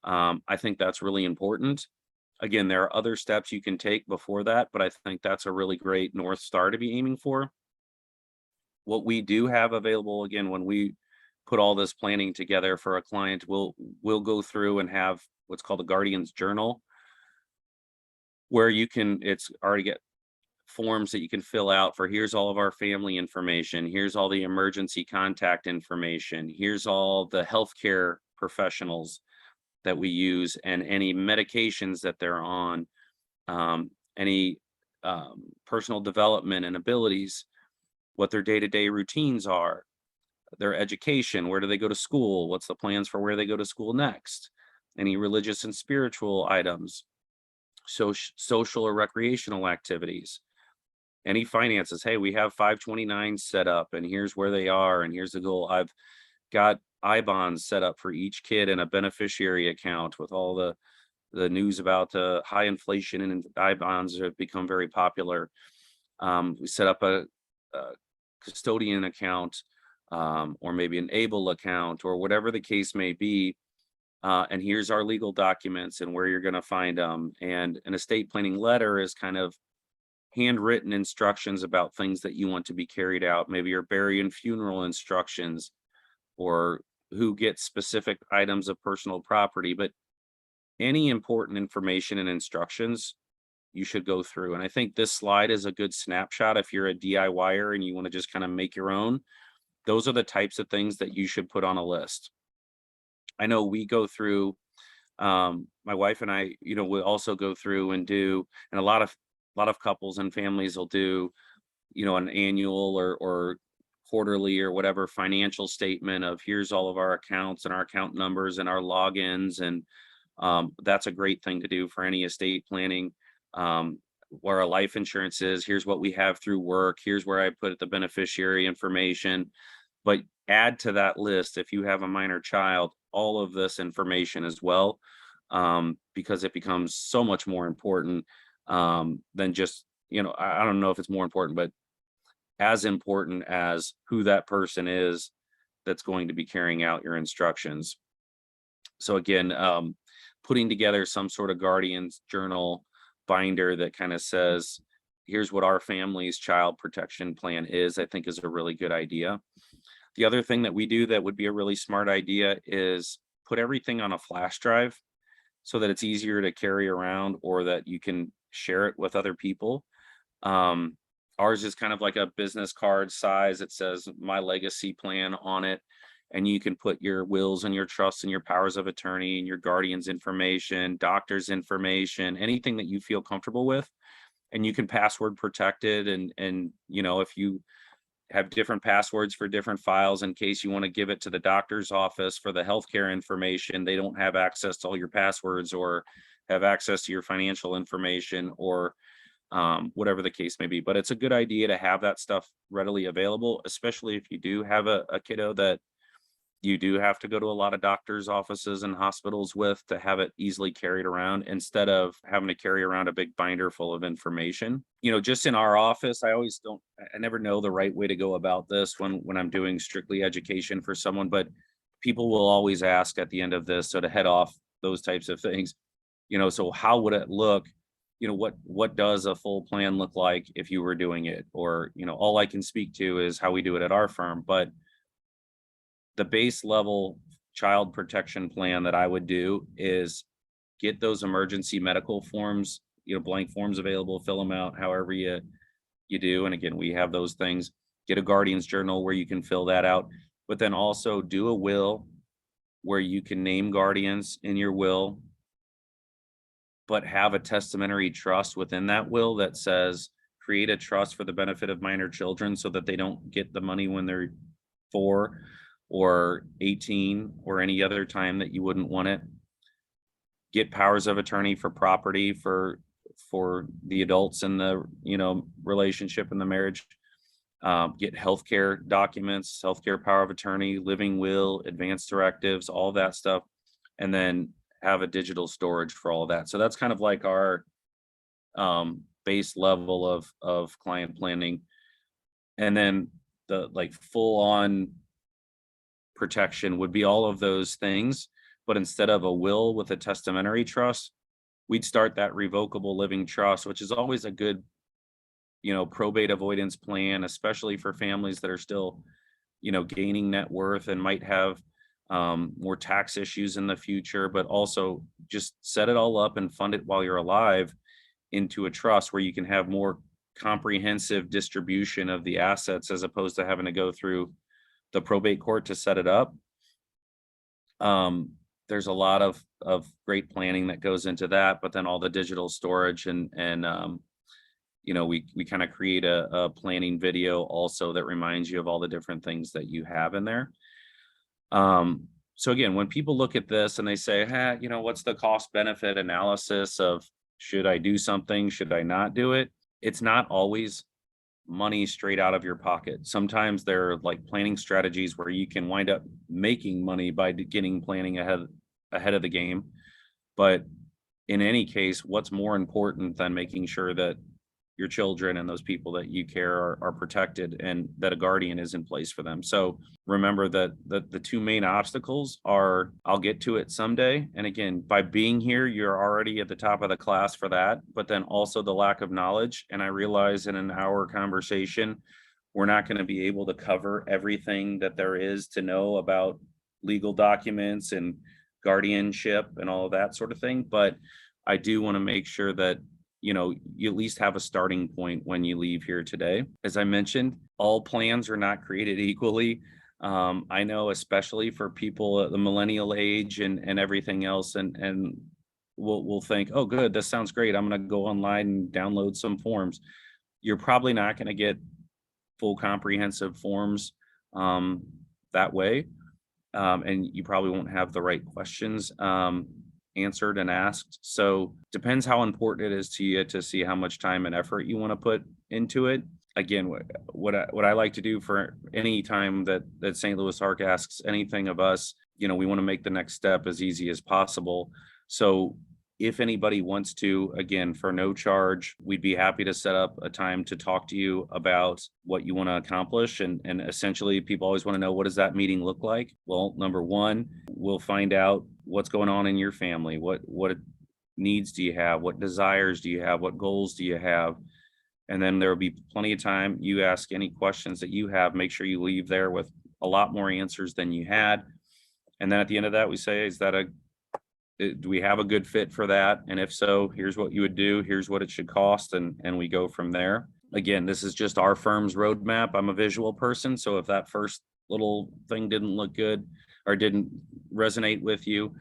I think that's really important. Again, there are other steps you can take before that, but I think that's a really great North Star to be aiming for. What we do have available, again, when we put all this planning together for a client, we'll go through and have what's called a guardian's journal, where it's already get forms that you can fill out for, here's all of our family information, here's all the emergency contact information, here's all the healthcare professionals that we use and any medications that they're on, any personal development and abilities, what their day-to-day routines are, their education, where do they go to school, what's the plans for where they go to school next, any religious and spiritual items, social or recreational activities, any finances. Hey, we have 529 set up and here's where they are and here's the goal. I've got IBANs set up for each kid and a beneficiary account with all the news about high inflation, and IBANs have become very popular. We set up a custodian account, or maybe an ABLE account, or whatever the case may be. And here's our legal documents and where you're going to find them. And an estate planning letter is kind of handwritten instructions about things that you want to be carried out, maybe your bury and funeral instructions, or who gets specific items of personal property. But any important information and instructions you should go through. And I think this slide is a good snapshot if you're a DIYer and you want to just kind of make your own. Those are the types of things that you should put on a list. I know we go through, my wife and I, we also go through and do, and a lot of couples and families will do, an annual or quarterly or whatever financial statement of, here's all of our accounts and our account numbers and our logins. And that's a great thing to do for any estate planning. Where our life insurance is, here's what we have through work, here's where I put the beneficiary information. But add to that list, if you have a minor child, all of this information as well, because it becomes so much more important than just, I don't know if it's more important, but as important as who that person is that's going to be carrying out your instructions. So again, putting together some sort of guardian's journal binder that kind of says, here's what our family's child protection plan is, I think is a really good idea. The other thing that we do that would be a really smart idea is put everything on a flash drive so that it's easier to carry around, or that you can share it with other people. Ours is kind of like a business card size. It says my legacy plan on it. And you can put your wills and your trusts and your powers of attorney and your guardian's information, doctor's information, anything that you feel comfortable with. and you can password protect it. And if you have different passwords for different files in case you want to give it to the doctor's office for the healthcare information, they don't have access to all your passwords or have access to your financial information or whatever the case may be. But it's a good idea to have that stuff readily available, especially if you do have a kiddo that you do have to go to a lot of doctors' offices and hospitals with, to have it easily carried around instead of having to carry around a big binder full of information. Just in our office, I never know the right way to go about this when I'm doing strictly education for someone, but people will always ask at the end of this. So to head off those types of things, so how would it look? What does a full plan look like if you were doing it? Or, all I can speak to is how we do it at our firm, but the base level child protection plan that I would do is get those emergency medical forms, blank forms available, fill them out however you do. And again, we have those things. Get a guardian's journal where you can fill that out, but then also do a will where you can name guardians in your will, but have a testamentary trust within that will that says create a trust for the benefit of minor children so that they don't get the money when they're 4 or 18 or any other time that you wouldn't want it. Get powers of attorney for property for the adults in the relationship in the marriage. Get healthcare documents, healthcare power of attorney, living will, advanced directives, all that stuff, and then have a digital storage for all of that. So that's kind of like our base level of client planning. And then the like full on protection would be all of those things, but instead of a will with a testamentary trust, we'd start that revocable living trust, which is always a good, probate avoidance plan, especially for families that are still, gaining net worth and might have more tax issues in the future, but also just set it all up and fund it while you're alive into a trust where you can have more comprehensive distribution of the assets as opposed to having to go through the probate court to set it up. There's a lot of great planning that goes into that, but then all the digital storage and we kind of create a planning video also that reminds you of all the different things that you have in there. So again, when people look at this and they say, what's the cost benefit analysis of should I do something, should I not do it? It's not always money straight out of your pocket. Sometimes there are like planning strategies where you can wind up making money by getting planning ahead of the game. But in any case, what's more important than making sure that your children and those people that you care are protected and that a guardian is in place for them? So remember that the two main obstacles are, I'll get to it someday. And again, by being here, you're already at the top of the class for that, but then also the lack of knowledge. And I realize in an hour conversation, we're not going to be able to cover everything that there is to know about legal documents and guardianship and all of that sort of thing. But I do want to make sure that you at least have a starting point when you leave here today. As I mentioned, all plans are not created equally. I know, especially for people at the millennial age and everything else, and we'll think, oh, good, this sounds great. I'm going to go online and download some forms. You're probably not going to get full comprehensive forms that way. And you probably won't have the right questions answered and asked. So depends how important it is to you to see how much time and effort you want to put into it. Again, what I like to do for any time that St. Louis Arc asks anything of us, we want to make the next step as easy as possible. So if anybody wants to, again, for no charge, we'd be happy to set up a time to talk to you about what you want to accomplish. And essentially, people always want to know, what does that meeting look like? Well, number one, we'll find out what's going on in your family. What needs do you have? What desires do you have? What goals do you have? And then there will be plenty of time. You ask any questions that you have, make sure you leave there with a lot more answers than you had. And then at the end of that, we say, do we have a good fit for that? And if so, here's what you would do, here's what it should cost, and we go from there. Again, this is just our firm's roadmap. I'm a visual person, so if that first little thing didn't look good or didn't resonate with you,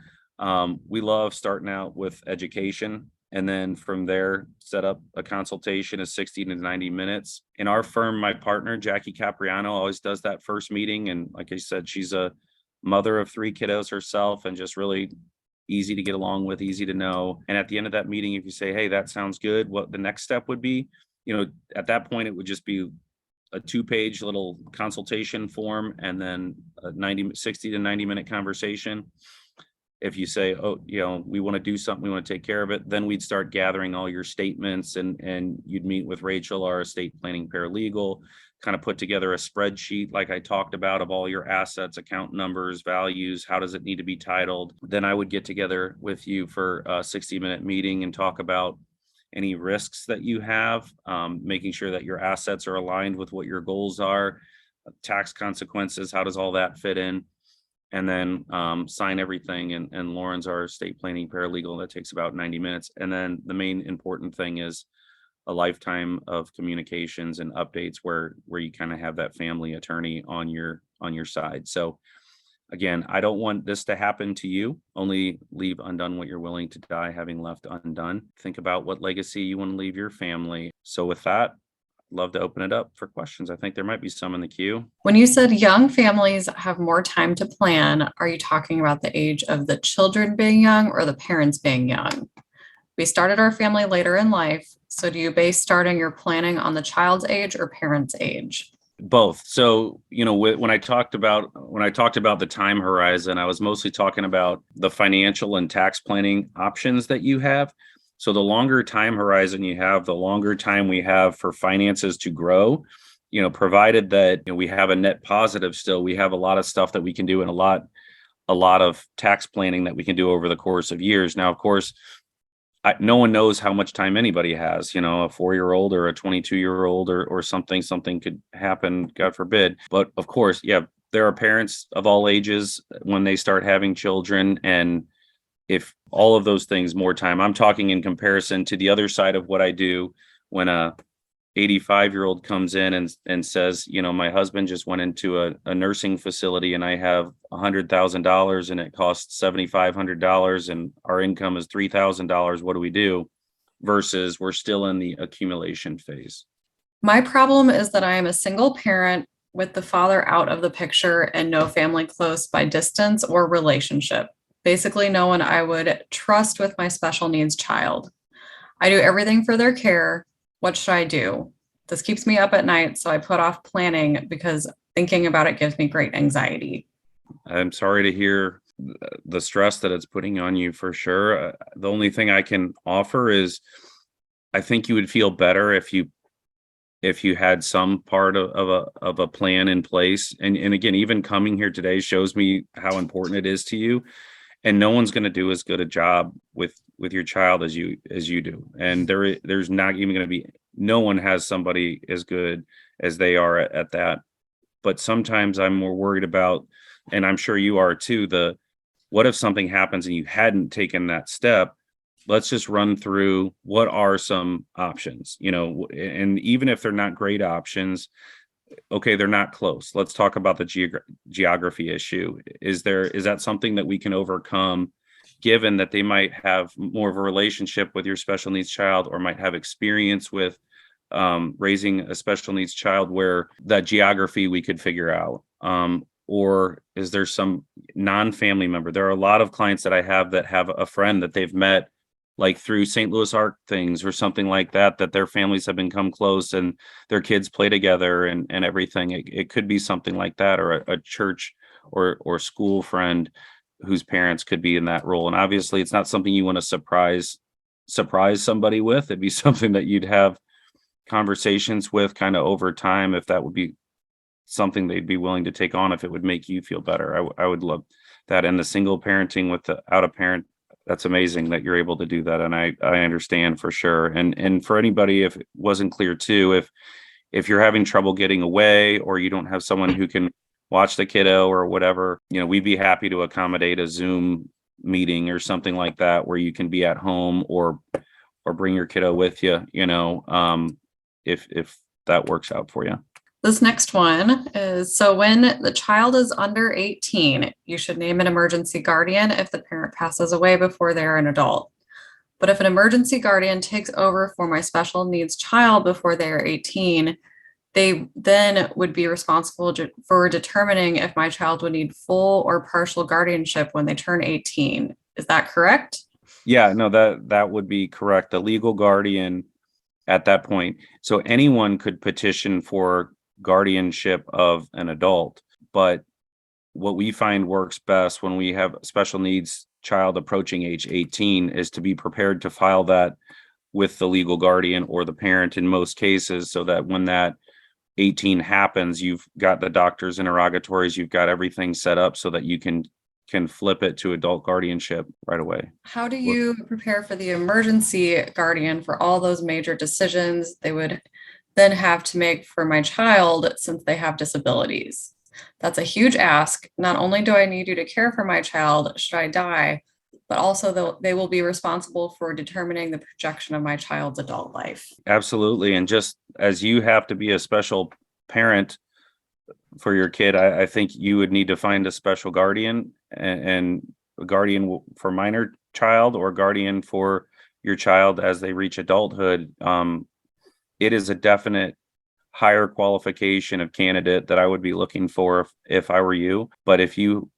we love starting out with education And then from there, set up a consultation of 60 to 90 minutes. In our firm, my partner, Jackie Capriano, always does that first meeting. And like I said, she's a mother of 3 kiddos herself and just really easy to get along with, easy to know. And at the end of that meeting, if you say, hey, that sounds good, what the next step would be, at that point, it would just be a 2-page little consultation form and then a 60 to 90 minute conversation. If you say, oh, we want to do something, we want to take care of it, then we'd start gathering all your statements and you'd meet with Rachel, our estate planning paralegal, kind of put together a spreadsheet like I talked about of all your assets, account numbers, values, how does it need to be titled. Then I would get together with you for a 60-minute meeting and talk about any risks that you have, making sure that your assets are aligned with what your goals are, tax consequences, how does all that fit in? And then sign everything. And Lauren's our estate planning paralegal. That takes about 90 minutes. And then the main important thing is a lifetime of communications and updates where you kind of have that family attorney on your side. So again, I don't want this to happen to you. Only leave undone what you're willing to die having left undone. Think about what legacy you want to leave your family. So with that, love to open it up for questions. I think there might be some in the queue.
When you said young families have more time to plan, are you talking about the age of the children being young or the parents being young? We started our family later in life. So do you base starting your planning on the child's age or parent's age?
Both. So, when I talked about the time horizon, I was mostly talking about the financial and tax planning options that you have. So the longer time horizon you have, the longer time we have for finances to grow, provided that we have a net positive still, we have a lot of stuff that we can do and a lot of tax planning that we can do over the course of years. Now, of course, no one knows how much time anybody has, a 4-year-old or a 22-year-old or something could happen, God forbid. But of course, yeah, there are parents of all ages when they start having children. And if all of those things, more time, I'm talking in comparison to the other side of what I do when a 85-year-old comes in and says, my husband just went into a nursing facility and I have $100,000 and it costs $7,500 and our income is $3,000. What do we do? Versus we're still in the accumulation phase.
My problem is that I am a single parent with the father out of the picture and no family close by distance or relationship. Basically, no one I would trust with my special needs child. I do everything for their care. What should I do? This keeps me up at night, so I put off planning because thinking about it gives me great anxiety.
I'm sorry to hear the stress that it's putting on you for sure. The only thing I can offer is I think you would feel better if you had some part of a plan in place. And again, even coming here today shows me how important it is to you. And no one's going to do as good a job with your child as you do. And there's not even going to be, no one has somebody as good as they are at that. But sometimes I'm more worried about, and I'm sure you are too, what if something happens and you hadn't taken that step? Let's just run through what are some options, and even if they're not great options, okay, they're not close. Let's talk about the geography issue. Is that something that we can overcome, given that they might have more of a relationship with your special needs child or might have experience with raising a special needs child where that geography we could figure out? Or is there some non-family member? There are a lot of clients that I have that have a friend that they've met like through St. Louis Arc things or something like that their families have become close and their kids play together and everything. It could be something like that, or a church or school friend whose parents could be in that role. And obviously it's not something you want to surprise somebody with. It'd be something that you'd have conversations with kind of over time, if that would be something they'd be willing to take on, if it would make you feel better. I would love that. And the single parenting without a parent, that's amazing that you're able to do that. And I understand for sure. And for anybody, if it wasn't clear too, if you're having trouble getting away or you don't have someone who can watch the kiddo or whatever, we'd be happy to accommodate a Zoom meeting or something like that where you can be at home or bring your kiddo with you, if that works out for you.
This next one is, so when the child is under 18, you should name an emergency guardian if the parent passes away before they're an adult. But if an emergency guardian takes over for my special needs child before they are 18, they then would be responsible for determining if my child would need full or partial guardianship when they turn 18. Is that correct?
Yeah, no, that would be correct. A legal guardian at that point. So anyone could petition for guardianship of an adult, but what we find works best when we have a special needs child approaching age 18 is to be prepared to file that with the legal guardian or the parent in most cases, so that when that 18 happens, you've got the doctor's interrogatories, you've got everything set up so that you can flip it to adult guardianship right away.
How do you prepare for the emergency guardian for all those major decisions they would then have to make for my child since they have disabilities? That's a huge ask. Not only do I need you to care for my child should I die, but also they will be responsible for determining the projection of my child's adult life.
Absolutely. And just as you have to be a special parent for your kid, I think you would need to find a special guardian and a guardian for minor child or guardian for your child as they reach adulthood. It is a definite higher qualification of candidate that I would be looking for if I were you. But if you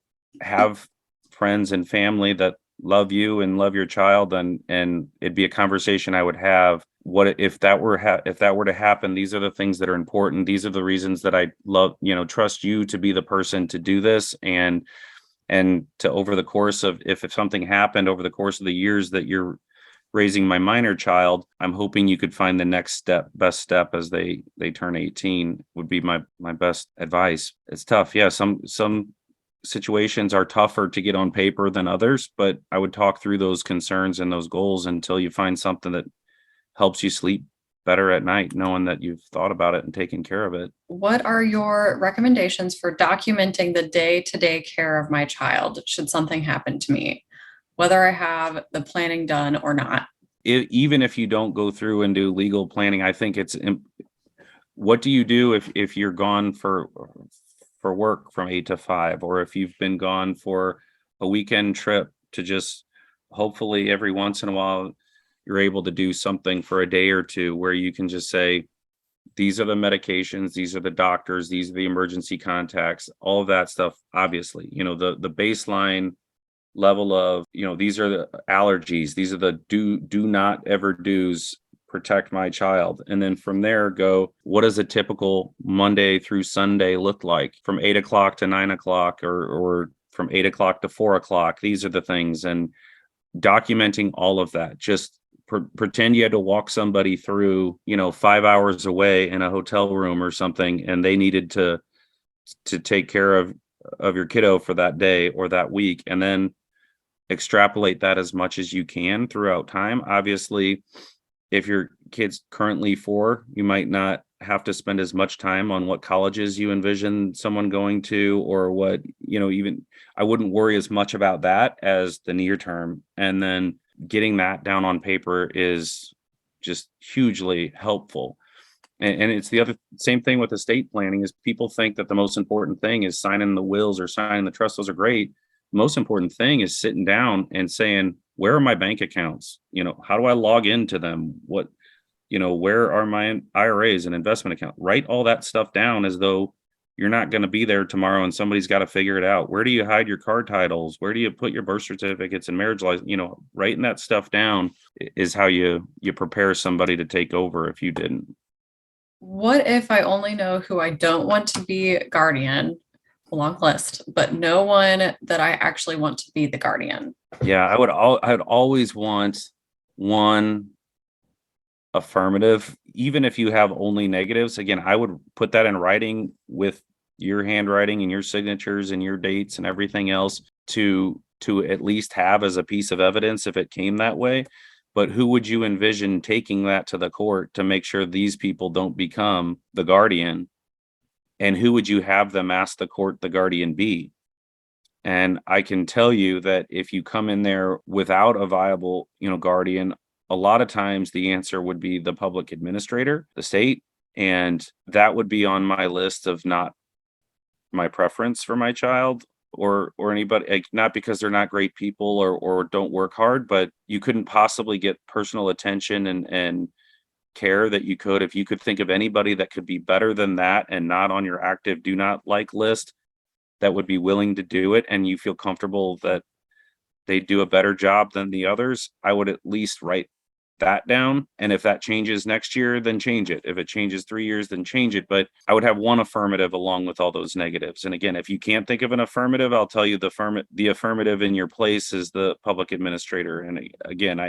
have friends and family that love you and love your child, and it'd be a conversation I would have. What if that were if that were to happen? These are the things that are important. These are the reasons that I love, trust you to be the person to do this, and to over the course of if something happened over the course of the years that you're raising my minor child, I'm hoping you could find the next best step as they turn 18 would be my best advice. It's tough. Yeah, some situations are tougher to get on paper than others, but I would talk through those concerns and those goals until you find something that helps you sleep better at night, knowing that you've thought about it and taken care of it.
What are your recommendations for documenting the day-to-day care of my child should something happen to me, whether I have the planning done or not?
Even if you don't go through and do legal planning, I think what do you do if you're gone for work from 8 to 5, or if you've been gone for a weekend trip to just hopefully every once in a while you're able to do something for a day or two where you can just say, these are the medications, these are the doctors, these are the emergency contacts, all of that stuff. Obviously, the baseline level of, these are the allergies, these are the do not ever do's, protect my child. And then from there go, what does a typical Monday through Sunday look like from 8 o'clock to 9 o'clock or from 8 o'clock to 4 o'clock? These are the things, and documenting all of that. Just pretend you had to walk somebody through, 5 hours away in a hotel room or something, and they needed to take care of your kiddo for that day or that week, and then extrapolate that as much as you can throughout time. Obviously, if your kid's currently 4, you might not have to spend as much time on what colleges you envision someone going to, or what, even I wouldn't worry as much about that as the near term. And then getting that down on paper is just hugely helpful. And it's the same thing with estate planning. Is people think that the most important thing is signing the wills or signing the trust. Those are great. The most important thing is sitting down and saying, where are my bank accounts? How do I log into them? Where are my IRAs and investment account? Write all that stuff down as though you're not going to be there tomorrow and somebody's got to figure it out. Where do you hide your car titles? Where do you put your birth certificates and marriage license? Writing that stuff down is how you prepare somebody to take over if you didn't.
What if I only know who I don't want to be guardian? A long list, but no one that I actually want to be the guardian.
Yeah, I would always want one affirmative, even if you have only negatives. Again, I would put that in writing with your handwriting and your signatures and your dates and everything else to at least have as a piece of evidence if it came that way. But who would you envision taking that to the court to make sure these people don't become the guardian? And who would you have them ask the court the guardian be? And I can tell you that if you come in there without a viable, guardian, a lot of times the answer would be the public administrator, the state. And that would be on my list of not my preference for my child. or anybody, like, not because they're not great people or don't work hard, but you couldn't possibly get personal attention and care that you could if you could think of anybody that could be better than that and not on your active do not like list that would be willing to do it, and you feel comfortable that they do a better job than the others, I would at least write that down. And if that changes next year, then change it. If it changes 3 years, then change it. But I would have one affirmative along with all those negatives. And again, if you can't think of an affirmative, I'll tell you the affirmative in your place is the public administrator. And again,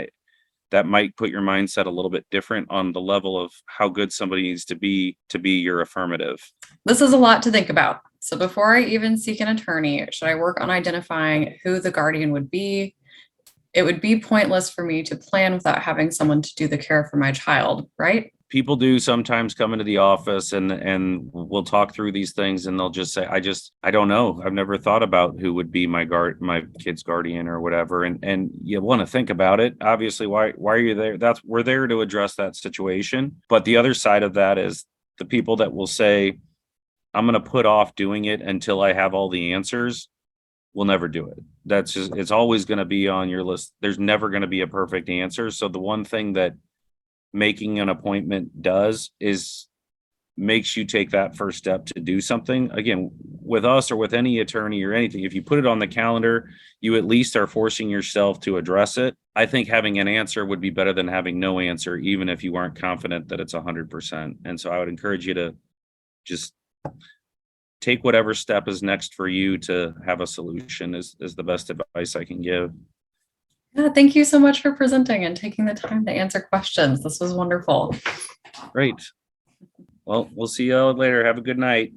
that might put your mindset a little bit different on the level of how good somebody needs to be your affirmative.
This is a lot to think about. So before I even seek an attorney, should I work on identifying who the guardian would be? It would be pointless for me to plan without having someone to do the care for my child, right?
People do sometimes come into the office and we'll talk through these things and they'll just say, I don't know. I've never thought about who would be my kid's guardian or whatever. And you want to think about it. Obviously, why are you there? We're there to address that situation. But the other side of that is the people that will say, I'm going to put off doing it until I have all the answers. Will never do it. It's always going to be on your list. There's never going to be a perfect answer. So the one thing that making an appointment does is makes you take that first step to do something. Again, with us or with any attorney or anything, if you put it on the calendar, you at least are forcing yourself to address it. I think having an answer would be better than having no answer, even if you aren't confident that it's 100%. And so I would encourage you to just take whatever step is next for you to have a solution is the best advice I can give.
Yeah, thank you so much for presenting and taking the time to answer questions. This was wonderful.
Great. Well, we'll see you all later. Have a good night.